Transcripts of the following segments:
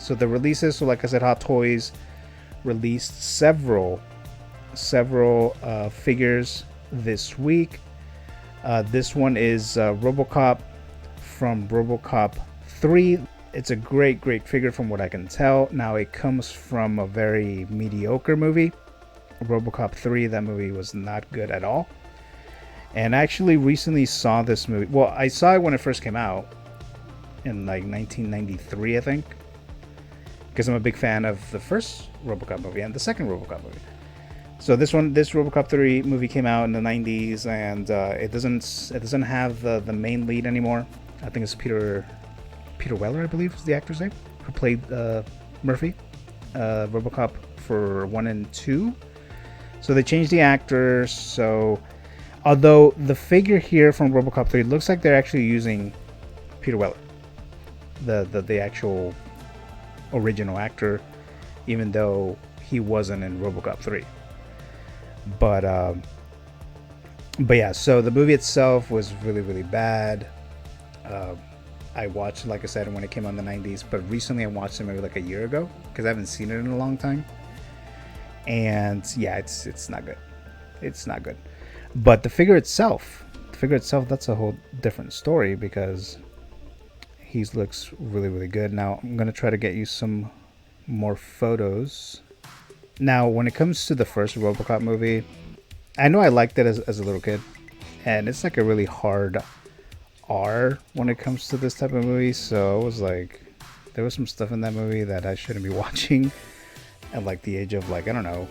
So the releases, so like I said, Hot Toys released several figures this week. This one is Robocop from Robocop 3. It's a great figure from what I can tell. Now it comes from a very mediocre movie, Robocop 3. That movie was not good at all. And I actually recently saw this movie. Well, I saw it when it first came out in like 1993, I think, because I'm a big fan of the first Robocop movie and the second Robocop movie. So this Robocop 3 movie came out in the 90s, and it doesn't have the main lead anymore. I think it's Peter Weller, I believe is the actor's name, who played Murphy, Robocop for 1 and 2. So they changed the actor. So although the figure here from Robocop 3 looks like they're actually using Peter Weller, the actual original actor, even though he wasn't in Robocop 3. But yeah, so the movie itself was really bad. I watched, like I said, when it came out in the 90s, but recently I watched it maybe like a year ago because I haven't seen it in a long time. And yeah, it's not good. It's not good. But the figure itself, that's a whole different story because he looks really good. Now I'm gonna try to get you some more photos. Now, when it comes to the first Robocop movie, I know I liked it as a little kid, and it's like a really hard R when it comes to this type of movie. So I was like, there was some stuff in that movie that I shouldn't be watching at like the age of like, I don't know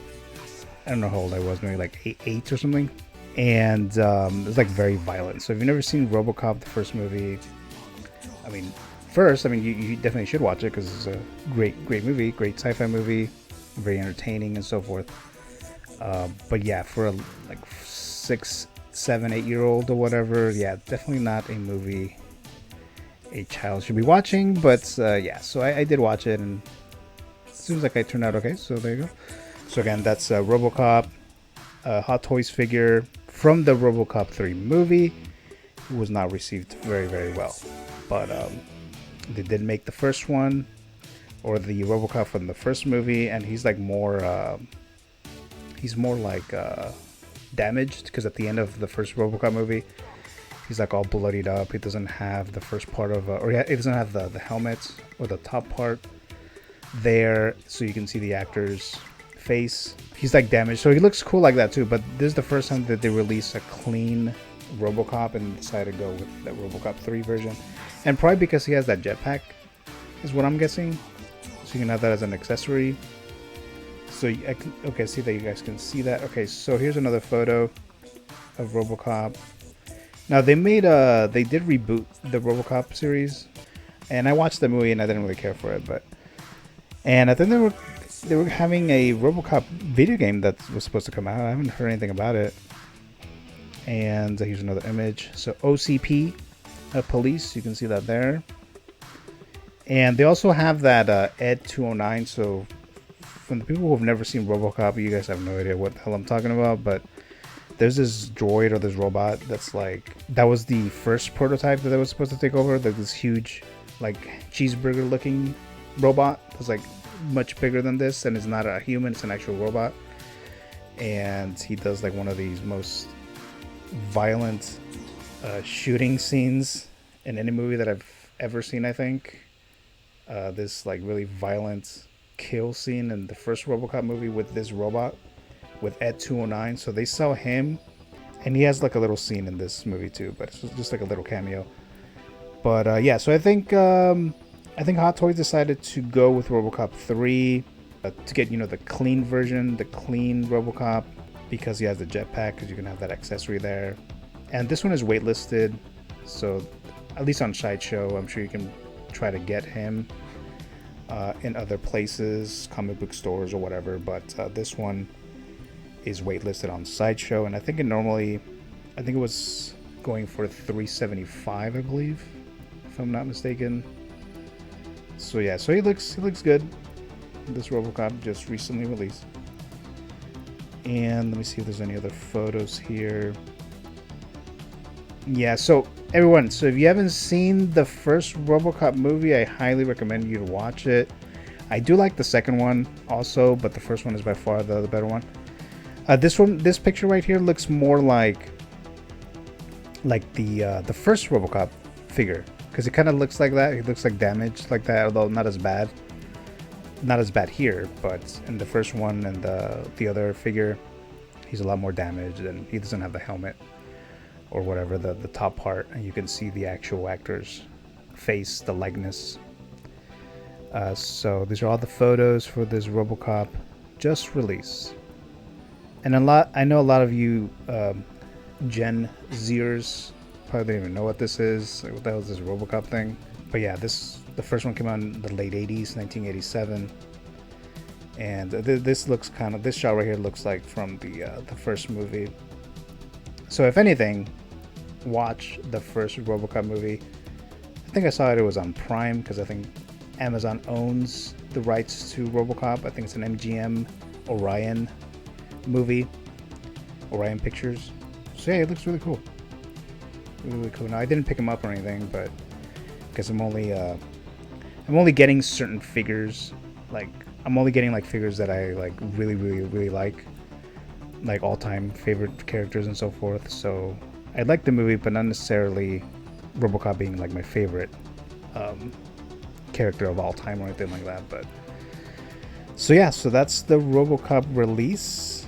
how old I was, maybe like eight or something. And it's like very violent. So if you've never seen Robocop, the first movie, you definitely should watch it because it's a great movie, great sci-fi movie, very entertaining and so forth. But yeah, for a like 6, 7, 8-year-old or whatever, yeah, definitely not a movie a child should be watching. But yeah, so I did watch it, and it seems like I turned out okay. So there you go. So again, that's Robocop, Hot Toys figure from the Robocop 3 movie. It was not received very well, but they did make the first one, or the Robocop from the first movie, and he's like more like damaged, because at the end of the first Robocop movie, he's like all bloodied up. He doesn't have the first part of he doesn't have the helmet or the top part there, so you can see the actor's face. He's like damaged, so he looks cool like that too. But this is the first time that they release a clean Robocop and decided to go with the Robocop 3 version, and probably because he has that jetpack is what I'm guessing, so you can have that as an accessory. So okay, see that you guys can see that. Okay, so here's another photo of Robocop. Now they did reboot the Robocop series, and I watched the movie and I didn't really care for it, and I think they were having a Robocop video game that was supposed to come out. I haven't heard anything about it. And here's another image. So OCP, police, you can see that there. And they also have that Ed 209. So from the people who have never seen Robocop, you guys have no idea what the hell I'm talking about. But there's this droid or this robot that was the first prototype that they was supposed to take over. This huge, like, cheeseburger looking robot. It's like much bigger than this, and it's not a human, it's an actual robot. And he does like one of these most violent shooting scenes in any movie that I've ever seen, I think. This like really violent kill scene in the first Robocop movie with this robot, with Ed 209. So they saw him, and he has like a little scene in this movie too, but it's just like a little cameo. But yeah, so I think Hot Toys decided to go with Robocop 3 to get, the clean version, the clean Robocop, because he has the jetpack, because you can have that accessory there. And this one is waitlisted, so at least on Sideshow, I'm sure you can try to get him in other places, comic book stores or whatever. But this one is waitlisted on Sideshow, and I think it was going for $375, I believe, if I'm not mistaken. So yeah, so he looks good. This Robocop just recently released. And let me see if there's any other photos here. Yeah, so everyone, so if you haven't seen the first Robocop movie, I highly recommend you to watch it. I do like the second one also, but the first one is by far the better one. This picture right here looks more like the first RoboCop figure, because it kind of looks like that. It looks like damaged like that, although not as bad. Not as bad here, but in the first one and the other figure, he's a lot more damaged, and he doesn't have the helmet or whatever, the top part, and you can see the actual actor's face, the likeness. So these are all the photos for this RoboCop just release. And I know a lot of you Gen Zers probably don't even know what this is. Like, what the hell is this RoboCop thing? But yeah, the first one came out in the late 80s, 1987. And this looks this shot right here looks like from the first movie. So if anything, watch the first RoboCop movie. I think I saw it was on Prime, because I think Amazon owns the rights to RoboCop. I think it's an MGM Orion movie, Orion Pictures. So yeah, it looks really cool. Really cool. Now I didn't pick them up or anything, but because I'm only getting certain figures. Like I'm only getting like figures that I like really like all-time favorite characters and so forth. So I like the movie, but not necessarily RoboCop being like my favorite character of all time or anything like that. But so yeah, so that's the RoboCop release.